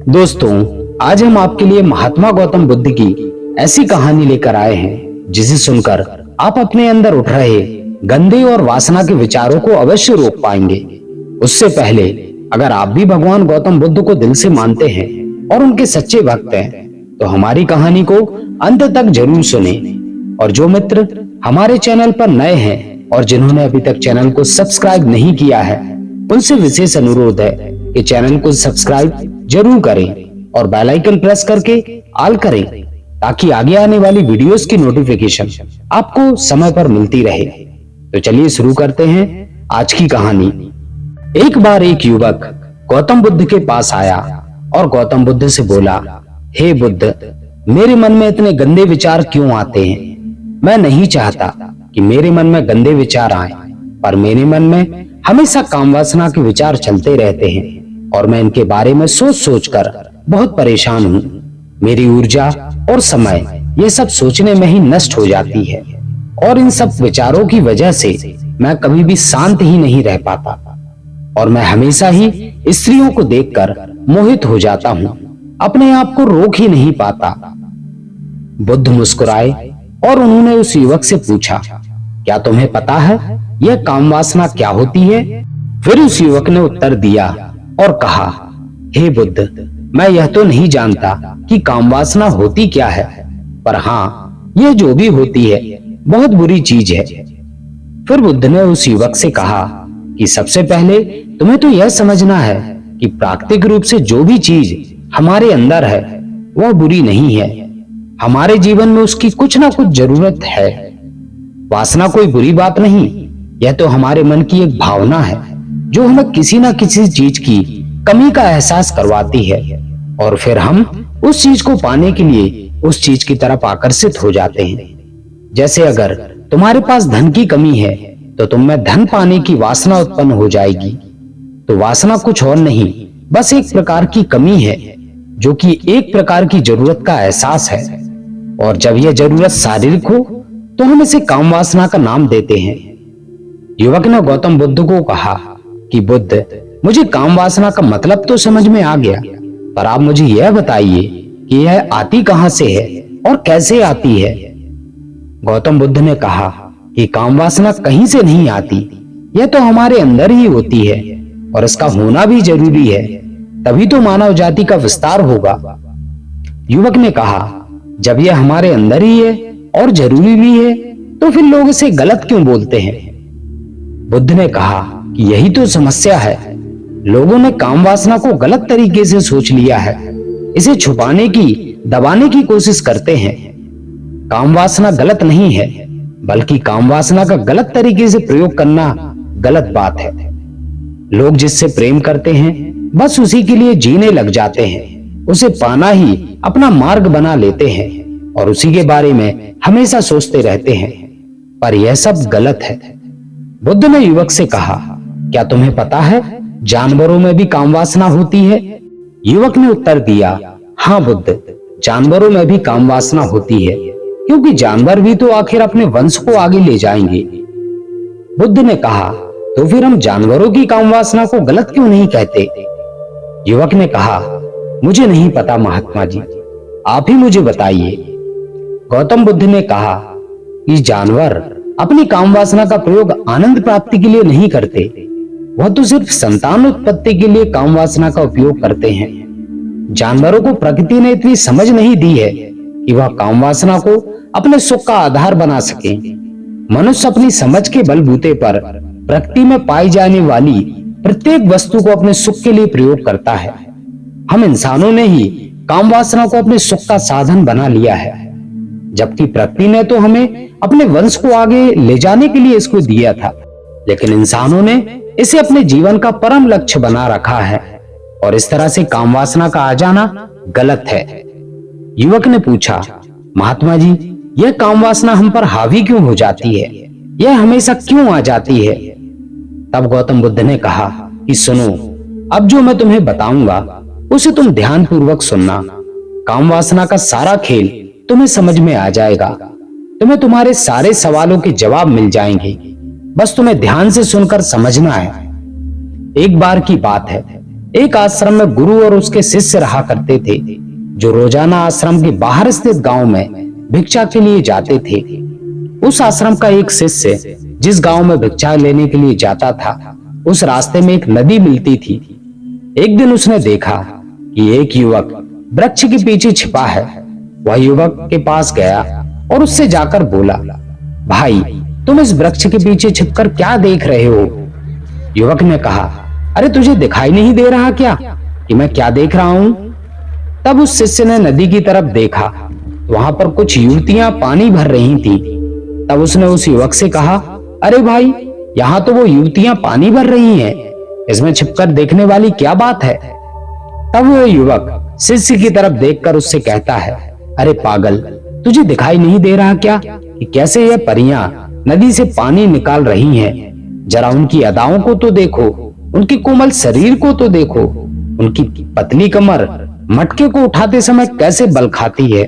दोस्तों, आज हम आपके लिए महात्मा गौतम बुद्ध की ऐसी कहानी लेकर आए हैं जिसे सुनकर आप अपने अंदर उठ रहे गंदे और वासना के विचारों को अवश्य रोक पाएंगे। उससे पहले अगर आप भी भगवान गौतम बुद्ध को दिल से मानते हैं और उनके सच्चे भक्त हैं, तो हमारी कहानी को अंत तक जरूर सुने। और जो मित्र हमारे चैनल पर नए हैं और जिन्होंने अभी तक चैनल को सब्सक्राइब नहीं किया है, उनसे विशेष अनुरोध है कि चैनल को सब्सक्राइब जरूर करें और बेल आइकन प्रेस करके ऑल करें, ताकि आगे आने वाली वीडियोस की नोटिफिकेशन आपको समय पर मिलती रहे। तो चलिए शुरू करते हैं आज की कहानी। एक बार एक युवक गौतम बुद्ध के पास आया और गौतम बुद्ध से बोला, हे बुद्ध, मेरे मन में इतने गंदे विचार क्यों आते हैं? मैं नहीं चाहता कि मेरे मन में गंदे विचार आए, पर मेरे मन में हमेशा काम वासना के विचार चलते रहते हैं और मैं इनके बारे में सोच सोच कर बहुत परेशान हूँ। मेरी ऊर्जा और समय ये सब सोचने में ही नष्ट हो जाती है और इन सब विचारों की वजह से मैं कभी भी शांत ही नहीं रह पाता और मैं हमेशा ही स्त्रियों को देखकर मोहित हो जाता हूँ, अपने आप को रोक ही नहीं पाता। बुद्ध मुस्कुराए और उन्होंने उस युवक से पूछा, क्या तुम्हें पता है यह काम वासना क्या होती है? फिर उस युवक ने उत्तर दिया और कहा, हे बुद्ध, मैं यह तो नहीं जानता कि काम वासना होती क्या है, पर हाँ, यह जो भी होती है बहुत बुरी चीज है। फिर बुद्ध ने उस युवक से कहा कि सबसे पहले तुम्हें तो यह समझना है कि प्राकृतिक रूप से जो भी चीज हमारे अंदर है वह बुरी नहीं है। हमारे जीवन में उसकी कुछ ना कुछ जरूरत है। वासना कोई बुरी बात नहीं, यह तो हमारे मन की एक भावना है जो हमें किसी ना किसी चीज की कमी का एहसास करवाती है और फिर हम उस चीज को पाने के लिए उस चीज की तरफ आकर्षित हो जाते हैं। जैसे अगर तुम्हारे पास धन की कमी है तो तुम में धन पाने की वासना उत्पन्न हो जाएगी। तो वासना कुछ और नहीं, बस एक प्रकार की कमी है जो कि एक प्रकार की जरूरत का एहसास है, और जब यह जरूरत शारीरिक हो तो हम इसे काम वासना का नाम देते हैं। युवक ने गौतम बुद्ध को कहा कि बुद्ध, मुझे काम वासना का मतलब तो समझ में आ गया, पर आप मुझे यह बताइए कि यह आती कहां से है और कैसे आती है? गौतम बुद्ध ने कहा कि काम वासना कहीं से नहीं आती, यह तो हमारे अंदर ही होती है और इसका होना भी जरूरी है, तभी तो मानव जाति का विस्तार होगा। युवक ने कहा, जब यह हमारे अंदर ही है और जरूरी भी है तो फिर लोग इसे गलत क्यों बोलते हैं? बुद्ध ने कहा कि यही तो समस्या है, लोगों ने काम वासना को गलत तरीके से सोच लिया है, इसे छुपाने की, दबाने की कोशिश करते हैं। काम वासना गलत नहीं है, बल्कि काम वासना का गलत तरीके से प्रयोग करना गलत बात है। लोग जिससे प्रेम करते हैं बस उसी के लिए जीने लग जाते हैं, उसे पाना ही अपना मार्ग बना लेते हैं और उसी के बारे में हमेशा सोचते रहते हैं, पर यह सब गलत है। बुद्ध ने युवक से कहा, क्या तुम्हें पता है जानवरों में भी काम वासना होती है? युवक ने उत्तर दिया, हाँ बुद्ध, जानवरों में भी काम वासना होती है, क्योंकि जानवर भी तो आखिर अपने वंश को आगे ले जाएंगे। बुद्ध ने कहा, तो फिर हम जानवरों की काम वासना को गलत क्यों नहीं कहते? युवक ने कहा, मुझे नहीं पता महात्मा जी, आप ही मुझे बताइए। गौतम बुद्ध ने कहा कि जानवर अपनी काम वासना का प्रयोग आनंद प्राप्ति के लिए नहीं करते, वह तो सिर्फ संतान उत्पत्ति के लिए काम वासना का उपयोग करते हैं। जानवरों को प्रकृति ने इतनी समझ नहीं दी है कि वह काम वासना को अपने सुख का आधार बना सके। मनुष्य अपनी समझ के बलबूते पर प्रकृति में पाई जाने वाली प्रत्येक वस्तु को अपने सुख के लिए प्रयोग करता है। हम इंसानों ने ही काम वासना को अपने सुख का साधन बना लिया है, जबकि प्रकृति ने तो हमें अपने वंश को आगे ले जाने के लिए इसको दिया था, लेकिन इंसानों ने इसे अपने जीवन का परम लक्ष्य बना रखा है और इस तरह से काम वासना का आ जाना गलत है। युवक ने पूछा, महात्मा जी, यह काम वासना हम पर हावी क्यों हो जाती है? यह हमेशा क्यों आ जाती है? तब गौतम बुद्ध ने कहा कि सुनो, अब जो मैं तुम्हें बताऊंगा उसे तुम ध्यान पूर्वक सुनना। काम वासना का सारा खेल तुम्हें समझ में आ जाएगा, तुम्हें तुम्हारे सारे सवालों के जवाब मिल जाएंगे, बस तुम्हें ध्यान से सुनकर समझना है। एक बार की बात है, एक आश्रम में गुरु और उसके शिष्य रहा करते थे, जो रोजाना आश्रम के बाहर स्थित गांव में भिक्षा के लिए जाते थे। उस आश्रम का एक शिष्य जिस गांव में भिक्षा लेने के लिए जाता था, उस रास्ते में एक नदी मिलती थी। एक दिन उसने देखा कि एक युवक वृक्ष के पीछे छिपा है। वह युवक के पास गया और उससे जाकर बोला, भाई, तुम इस वृक्ष के पीछे छिपकर क्या देख रहे हो? युवक ने कहा, अरे तुझे दिखाई नहीं दे रहा क्या कि मैं क्या देख रहा हूं? तब उस शिष्य ने नदी की तरफ देखा, वहां पर कुछ युवतियां पानी भर रही थी। तब उसने उस युवक से कहा, अरे भाई, यहाँ तो वो युवतियां पानी भर रही हैं, इसमें छिपकर देखने वाली क्या बात है? तब वो युवक शिष्य की तरफ देखकर उससे कहता है, अरे पागल, तुझे दिखाई नहीं दे रहा क्या कि कैसे ये परियां नदी से पानी निकाल रही हैं? जरा उनकी अदाओं को तो देखो, उनके कोमल शरीर को तो देखो, उनकी पतली कमर मटके को उठाते समय कैसे बल खाती है,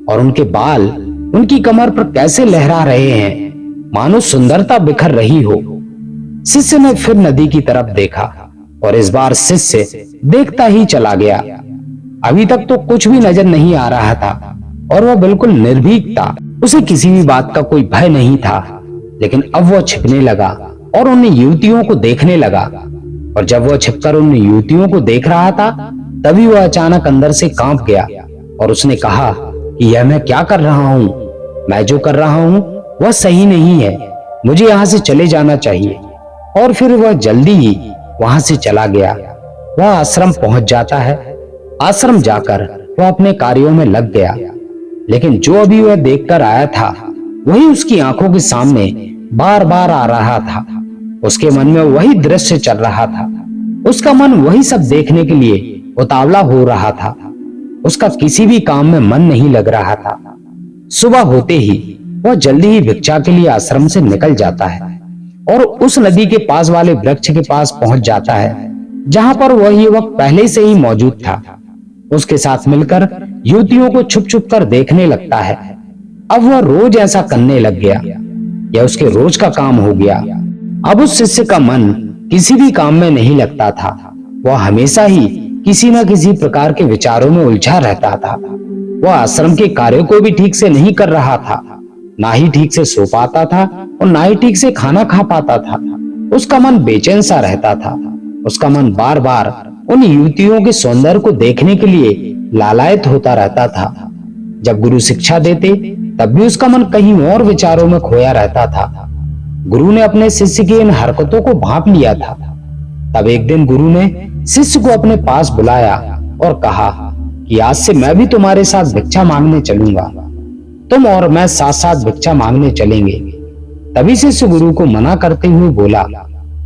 और उनके बाल उनकी कमर पर कैसे लहरा रहे हैं, मानो सुंदरता बिखर रही हो। शिष्य ने फिर नदी की तरफ देखा और इस बार शिष्य देखता ही चला गया। अभी तक तो कुछ भी नजर नहीं आ रहा था और वह बिल्कुल निर्भीक था। उसे किसी भी बात का कोई भय नहीं था। लेकिन अब वह छिपने लगा और उन युवतियों को देखने लगा। और जब वह छिपकर उन युवतियों को देख रहा था, तभी वह अचानक अंदर से कांप गया और उसने कहा कि यह मैं क्या कर रहा हूं? मैं जो कर रहा हूं वह सही नहीं है, मुझे यहाँ से चले जाना चाहिए। और फिर वह जल्दी ही वहां से चला गया। वह आश्रम पहुंच जाता है। आश्रम जाकर वह अपने कार्यों में लग गया। लेकिन जो अभी वह देखकर आया था, वही उसकी आंखों के सामने बार बार आ रहा था। उसके मन में वही दृश्य चल रहा था। उसका मन वही सब देखने के लिए उतावला हो रहा था। उसका किसी भी काम में मन नहीं लग रहा था। सुबह होते ही वह जल्दी ही भिक्षा के लिए आश्रम से निकल जाता है और उस नदी के पास वाले वृक्ष के पास पहुंच जाता है, जहां पर वह युवक पहले से ही मौजूद था। उसके साथ मिलकर युवतियों को छुप छुप कर देखने लगता है। अब वह रोज ऐसा करने लग गया। यह उसके रोज का काम हो गया। अब उस शिष्य का मन किसी भी काम में नहीं लगता था। वह हमेशा ही किसी न किसी प्रकार के विचारों में उलझा रहता था। वह आश्रम के कार्यों को भी ठीक से नहीं कर रहा था, ना ही ठीक से सो पाता था और ना ही ठीक से खाना खा पाता था। उसका मन बेचैन सा रहता था। उसका मन बार बार उन युवतियों के सौंदर्य को देखने के लिए लालायित होता रहता था। जब गुरु शिक्षा देते, तब भी उसका मन कहीं और विचारों में खोया रहता था। गुरु ने अपने शिष्य की इन हरकतों को भांप लिया था। तब एक दिन गुरु ने शिष्य को अपने पास बुलाया और कहा कि आज से मैं भी तुम्हारे साथ भिक्षा मांगने चलूंगा। तुम और मैं साथ साथ भिक्षा मांगने चलेंगे। तभी शिष्य गुरु को मना करते हुए बोला,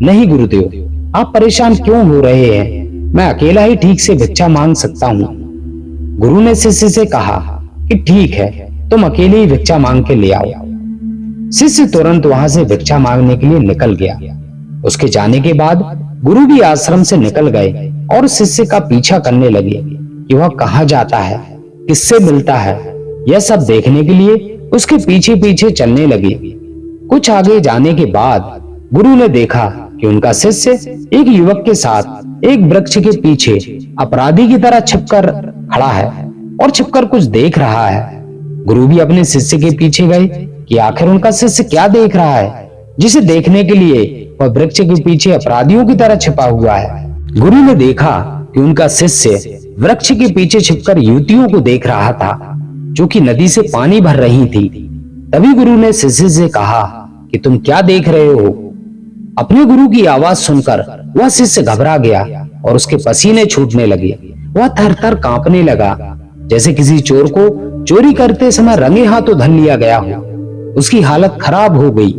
नहीं गुरुदेव, आप परेशान क्यों हो रहे हैं? मैं अकेला ही ठीक से भिक्षा मांग सकता हूँ। गुरु ने शिष्य से कहा कि ठीक है, तुम अकेले ही भिक्षा मांग के ले आओ। शिष्य तुरंत वहां से भिक्षा मांगने के लिए निकल गया। उसके जाने के बाद गुरु भी आश्रम से निकल गए और शिष्य का पीछा करने लगे कि वह कहाँ जाता है, किससे मिलता है। यह सब देखने के लिए उसके पीछे पीछे चलने लगे। कुछ आगे जाने के बाद गुरु ने देखा कि उनका शिष्य एक युवक के साथ एक वृक्ष के पीछे अपराधी की तरह छिपकर खड़ा है और छिपकर कुछ देख रहा है। गुरु भी अपने शिष्य के पीछे गए कि आखिर उनका शिष्य क्या देख रहा है, जिसे देखने के लिए वह वृक्ष के पीछे अपराधियों की तरह छिपा हुआ है। गुरु ने देखा कि उनका शिष्य वृक्ष के पीछे छिपकर युवतियों को देख रहा था, जो कि नदी से पानी भर रही थी। तभी गुरु ने शिष्य से कहा कि तुम क्या देख रहे हो? अपने गुरु की आवाज सुनकर वह शिष्य घबरा गया और उसके पसीने छूटने लगे। वह थर थर कांपने लगा, जैसे किसी चोर को चोरी करते समय रंगे हाथों धर लिया गया हो। उसकी हालत खराब हो गई।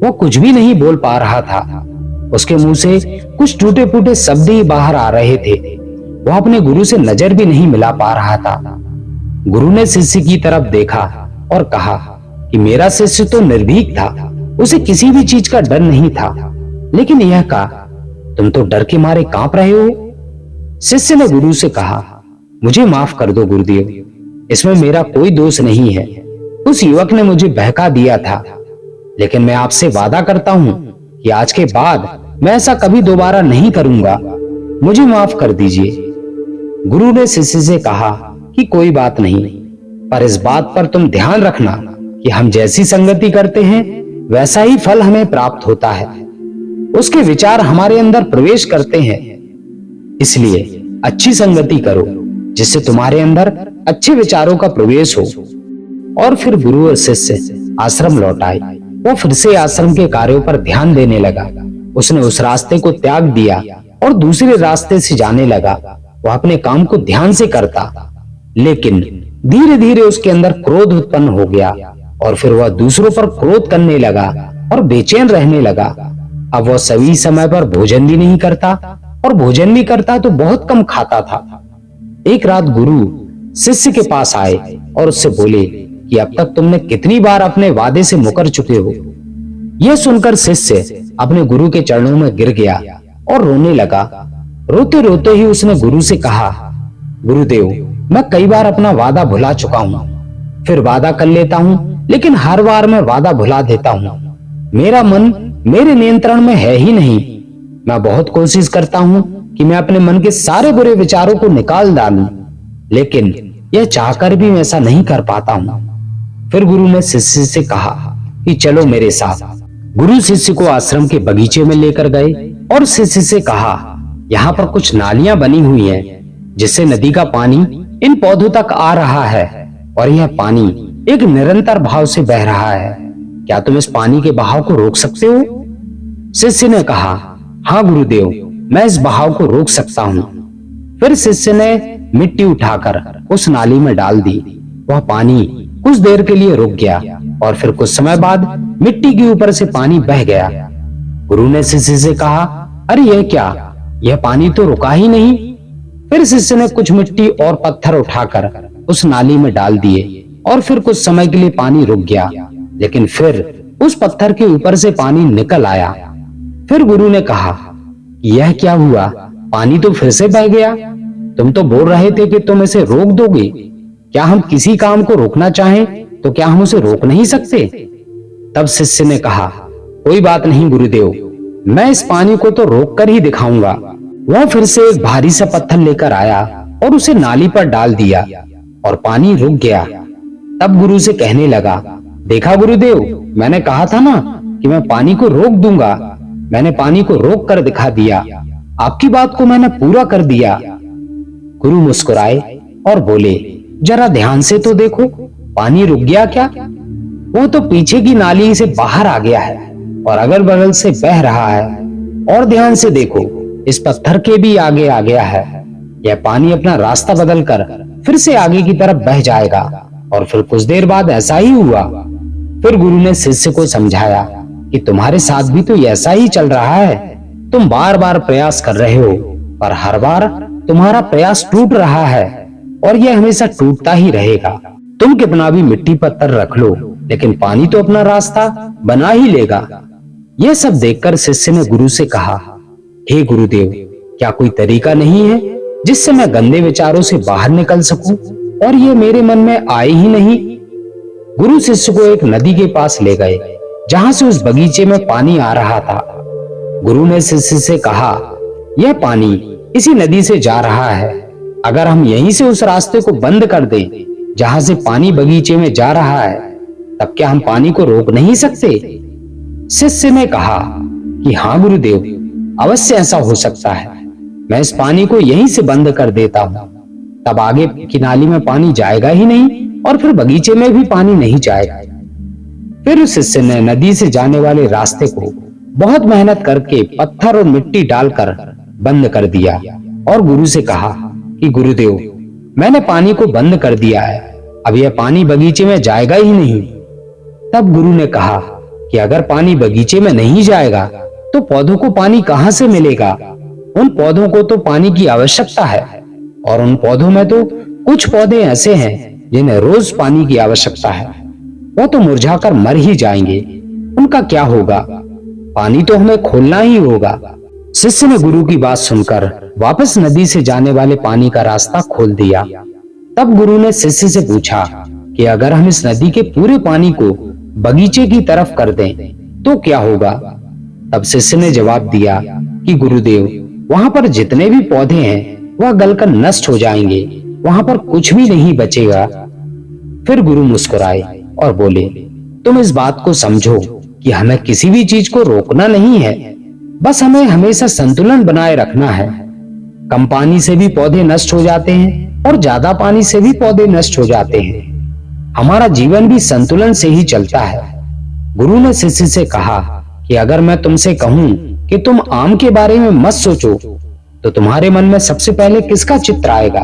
वह कुछ भी नहीं बोल पा रहा था। उसके मुंह से कुछ टूटे फूटे शब्द ही बाहर आ रहे थे। वह अपने गुरु से नजर भी नहीं मिला पा रहा था। गुरु ने शिष्य की तरफ देखा और कहा कि मेरा शिष्य तो निर्भीक था, उसे किसी भी चीज का डर नहीं था। लेकिन यह कहा, तुम तो डर के मारे कांप रहे हो। शिष्य ने गुरु से कहा, मुझे माफ कर दो गुरुदेव, इसमें मेरा कोई दोष नहीं है। उस युवक ने मुझे बहका दिया था, लेकिन मैं आपसे वादा करता हूं कि आज के बाद मैं ऐसा कभी दोबारा नहीं करूंगा। मुझे माफ कर दीजिए। गुरु ने शिष्य से कहा कि कोई बात नहीं, पर इस बात पर तुम ध्यान रखना कि हम जैसी संगति करते हैं वैसा ही फल हमें प्राप्त होता है। उसके विचार हमारे अंदर प्रवेश करते हैं, इसलिए अच्छी संगति करो जिससे तुम्हारे अंदर अच्छे विचारों का प्रवेश हो। और फिर गुरु और शिष्य आश्रम लौट आए। वो फिर से आश्रम के कार्यों पर ध्यान देने लगा। उसने उस रास्ते को त्याग दिया और दूसरे रास्ते से जाने लगा। वह अपने काम को ध्यान से करता, लेकिन धीरे धीरे उसके अंदर क्रोध उत्पन्न हो गया और फिर वह दूसरों पर क्रोध करने लगा और बेचैन रहने लगा। अब वह सही समय पर भोजन भी नहीं करता और भोजन भी करता तो बहुत कम खाता था। एक रात गुरु शिष्य के पास आए और उससे बोले कि अब तक तुमने कितनी बार अपने वादे से मुकर चुके हो। यह सुनकर शिष्य अपने गुरु के चरणों में गिर गया और रोने लगा। रोते रोते ही उसने गुरु से कहा, गुरुदेव, मैं कई बार अपना वादा भुला चुका हूँ। फिर वादा कर लेता हूँ, लेकिन हर बार मैं वादा भुला देता हूँ। मेरा मन मेरे नियंत्रण में है ही नहीं। मैं बहुत कोशिश करता हूँ कि मैं अपने मन के सारे बुरे विचारों को निकाल डालूं, लेकिन यह चाहकर भी मैं ऐसा नहीं कर पाता हूँ। फिर गुरु ने शिष्य से कहा कि चलो मेरे साथ। गुरु शिष्य को आश्रम के बगीचे में लेकर गए और शिष्य से कहा, यहाँ पर कुछ नालियां बनी हुई हैं, जिससे नदी का पानी इन पौधों तक आ रहा है और यह पानी एक निरंतर भाव से बह रहा है। क्या तुम इस पानी के बहाव को रोक सकते हो? शिष्य ने कहा, हाँ गुरुदेव, मैं इस बहाव को रोक सकता हूँ। फिर शिष्य ने मिट्टी उठाकर उस नाली में डाल दी। वह पानी कुछ देर के लिए रुक गया और फिर कुछ समय बाद मिट्टी के ऊपर से पानी बह गया। गुरु ने शिष्य से कहा, अरे यह क्या, यह पानी तो रुका ही नहीं। फिर शिष्य ने कुछ मिट्टी और पत्थर उठाकर उस नाली में डाल दिए और फिर कुछ समय के लिए पानी रुक गया, लेकिन फिर उस पत्थर के ऊपर से पानी निकल आया। फिर गुरु ने कहा, यह क्या हुआ, पानी तो फिर से बह गया। तुम तो बोल रहे थे कि तुम इसे रोक दोगे। क्या हम किसी काम को रोकना चाहें तो क्या हम उसे रोक नहीं सकते? तब शिष्य ने कहा, कोई बात नहीं गुरुदेव, मैं इस पानी को तो रोक कर ही दिखाऊंगा। वह फिर से एक भारी सा पत्थर लेकर आया और उसे नाली पर डाल दिया और पानी रुक गया। तब गुरु से कहने लगा, देखा गुरुदेव, मैंने कहा था ना कि मैं पानी को रोक दूंगा। मैंने पानी को रोक कर दिखा दिया। आपकी बात को मैंने पूरा कर दिया। गुरु मुस्कुराए और बोले, जरा ध्यान से तो देखो, पानी रुक गया क्या? वो तो पीछे की नाली से बाहर आ गया है और अगल बगल से बह रहा है। और ध्यान से देखो, इस पत्थर के भी आगे आ गया है। यह पानी अपना रास्ता बदलकर फिर से आगे की तरफ बह जाएगा। और फिर कुछ देर बाद ऐसा ही हुआ। फिर गुरु ने शिष्य को समझाया कि तुम्हारे साथ भी तो ऐसा ही चल रहा है। तुम बार बार प्रयास कर रहे हो, पर हर बार तुम्हारा प्रयास टूट रहा है और यह हमेशा टूटता ही रहेगा। तुम कितना भी मिट्टी पत्थर रख लो, लेकिन पानी तो अपना रास्ता बना ही लेगा। यह सब देखकर शिष्य ने गुरु से कहा, हे गुरुदेव, क्या कोई तरीका नहीं है जिससे मैं गंदे विचारों से बाहर निकल सकूं और ये मेरे मन में आए ही नहीं? गुरु शिष्य को एक नदी के पास ले गए जहां से उस बगीचे में पानी आ रहा था। गुरु ने शिष्य से कहा, यह पानी इसी नदी से जा रहा है। अगर हम यहीं से उस रास्ते को बंद कर दें जहां से पानी बगीचे में जा रहा है, तब क्या हम पानी को रोक नहीं सकते? शिष्य ने कहा कि हाँ गुरुदेव, अवश्य ऐसा हो सकता है। मैं इस पानी को यहीं से बंद कर देता हूँ, तब आगे की नाली में पानी जाएगा ही नहीं और फिर बगीचे में भी पानी नहीं जाएगा। फिर उस शिष्य ने नदी से जाने वाले रास्ते को बहुत मेहनत करके पत्थर और मिट्टी डालकर बंद कर दिया और गुरु से कहा कि गुरुदेव, मैंने पानी को बंद कर दिया है, अब यह पानी बगीचे में जाएगा ही नहीं। तब गुरु ने कहा कि अगर पानी बगीचे में नहीं जाएगा तो पौधों को पानी कहां से मिलेगा? उन पौधों को तो पानी की आवश्यकता है और उन पौधों में तो कुछ पौधे ऐसे हैं जिन्हें रोज पानी की आवश्यकता है। वो तो मुरझाकर मर ही जाएंगे, उनका क्या होगा? पानी तो हमें खोलना ही होगा। शिष्य ने गुरु की बात सुनकर वापस नदी से जाने वाले पानी का रास्ता खोल दिया। तब गुरु ने शिष्य से पूछा कि अगर हम इस नदी के पूरे पानी को बगीचे की तरफ कर दें तो क्या होगा? तब शिष्य ने जवाब दिया कि गुरुदेव, वहां पर जितने भी पौधे हैं वह गलकर नष्ट हो जाएंगे, वहां पर कुछ भी नहीं बचेगा। फिर गुरु मुस्कुराए और बोले, तुम इस बात को समझो कि हमें किसी भी चीज को रोकना नहीं है, बस हमें हमेशा संतुलन बनाए रखना है। कम पानी से भी पौधे नष्ट हो जाते हैं और ज्यादा पानी से भी पौधे नष्ट हो जाते हैं। हमारा जीवन भी संतुलन से ही चलता है। गुरु ने शिष्य से कहा कि अगर मैं तुमसे कहूं कि तुम आम के बारे में मत सोचो, तो तुम्हारे मन में सबसे पहले किसका चित्र आएगा?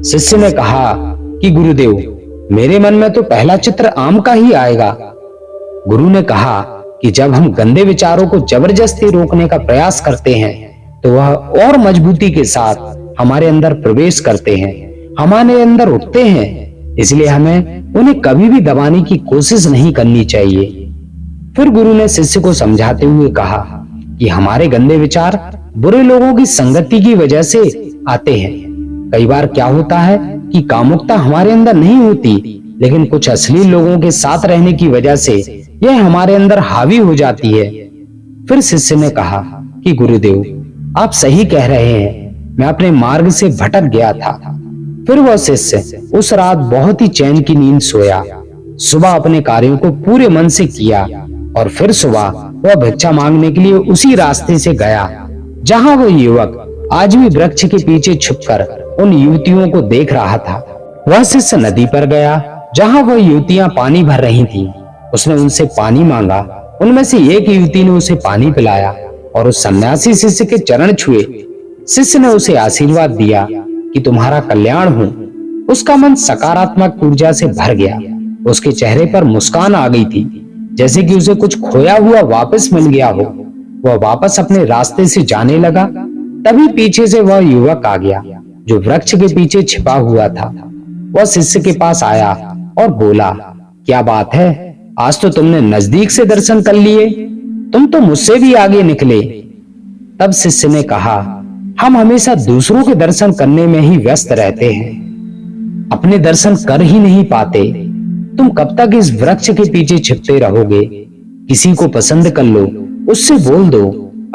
शिष्य ने कहा कि गुरुदेव, मेरे मन में तो पहला चित्र आम का ही आएगा। गुरु ने कहा कि जब हम गंदे विचारों को जबरदस्ती रोकने का प्रयास करते हैं तो वह और मजबूती के साथ हमारे अंदर प्रवेश करते हैं, हमारे अंदर उठते हैं। इसलिए हमें उन्हें कभी भी दबाने की कोशिश नहीं करनी चाहिए। फिर गुरु ने शिष्य को समझाते हुए कहा कि हमारे गंदे विचार बुरे लोगों की संगति की वजह से आते हैं। कई बार क्या होता है कि कामुकता हमारे अंदर नहीं होती, लेकिन कुछ अश्लील लोगों के साथ रहने की वजह से यह हमारे अंदर हावी हो जाती है। फिर शिष्य ने कहा कि गुरुदेव, आप सही कह रहे हैं, मैं अपने मार्ग से भटक गया था। फिर वह शिष्य उस रात बहुत ही चैन की नींद सोया। सुबह अपने कार्यों को पूरे मन से किया और फिर सुबह वह भिक्षा मांगने के लिए उसी रास्ते से गया जहां वह युवक आज भी वृक्ष के पीछे छुपकर उन युवतियों को देख रहा था। वह शिष्य नदी पर गया जहां वह युवतियां पानी भर रही थीं। उसने उनसे पानी मांगा। उनमें से एक युवती ने उसे पानी पिलाया और उस सन्यासी शिष्य के चरण छुए। शिष्य ने उसे आशीर्वाद दिया कि तुम्हारा कल्याण हो। उसका मन सकारात्मक ऊर्जा से भर गया। उसके चेहरे पर मुस्कान आ गई थी, जैसे कि उसे कुछ खोया हुआ वापस मिल गया हो। वह वापस अपने रास्ते से जाने लगा। तभी पीछे से वह युवक आ गया जो वृक्ष के पीछे छिपा हुआ था। वह शिष्य के पास आया और बोला, क्या बात है, आज तो तुमने नजदीक से दर्शन कर लिए, तुम तो मुझसे भी आगे निकले। तब शिष्य ने कहा, हम हमेशा दूसरों के दर्शन करने में ही व्यस्त रहते हैं, अपने दर्शन कर ही नहीं पाते। तुम कब तक इस वृक्ष के पीछे छिपते रहोगे? किसी को पसंद कर लो, उससे बोल दो।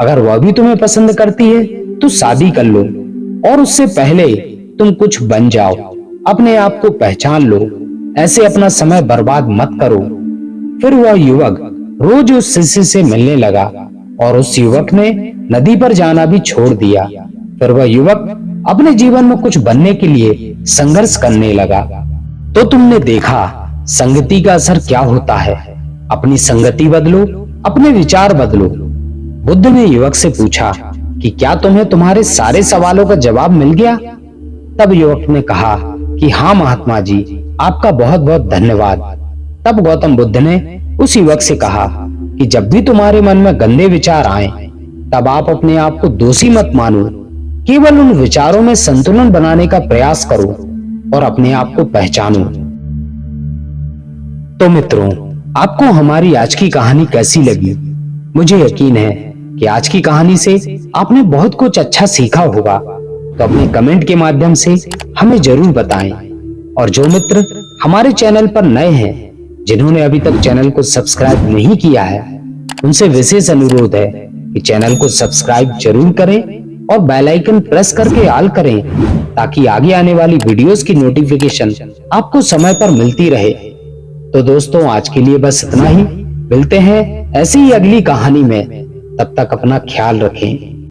अगर वह भी तुम्हें पसंद करती है तो शादी कर लो, और उससे पहले तुम कुछ बन जाओ। अपने आप को पहचान लो। ऐसे अपना समय बर्बाद मत करो। फिर वह युवक रोज उस शिष्य से मिलने लगा और उस युवक ने नदी पर जाना भी छोड़ दिया। फिर वह युवक अपने जीवन में कुछ बनने के लिए संघर्ष करने लगा। तो तुमने देखा संगति का असर क्या होता है। अपनी संगति बदलो, अपने विचार बदलो। बुद्ध ने युवक से पूछा कि क्या तुम्हें तुम्हारे सारे सवालों का जवाब मिल गया? तब युवक ने कहा कि हाँ महात्मा जी, आपका बहुत बहुत धन्यवाद। तब गौतम बुद्ध ने उस युवक से कहा कि जब भी तुम्हारे मन में गंदे विचार आए, तब आप अपने आप को दोषी मत मानो। केवल उन विचारों में संतुलन बनाने का प्रयास करो और अपने आप को पहचानो। तो मित्रों, आपको हमारी आज की कहानी कैसी लगी? मुझे यकीन है कि आज की कहानी से आपने बहुत कुछ अच्छा सीखा होगा। तो अपने कमेंट के माध्यम से हमें जरूर बताएं। और जो मित्र हमारे चैनल पर नए हैं, जिन्होंने अभी तक चैनल को सब्सक्राइब नहीं किया है, उनसे विशेष अनुरोध है कि चैनल को सब्सक्राइब जरूर करें और बेल आइकन प्रेस करके ऑल करें, ताकि आगे आने वाली वीडियोस की नोटिफिकेशन आपको समय पर मिलती रहे। तो दोस्तों, आज के लिए बस इतना ही। मिलते हैं ऐसी ही अगली कहानी में। तब तक अपना ख्याल रखें।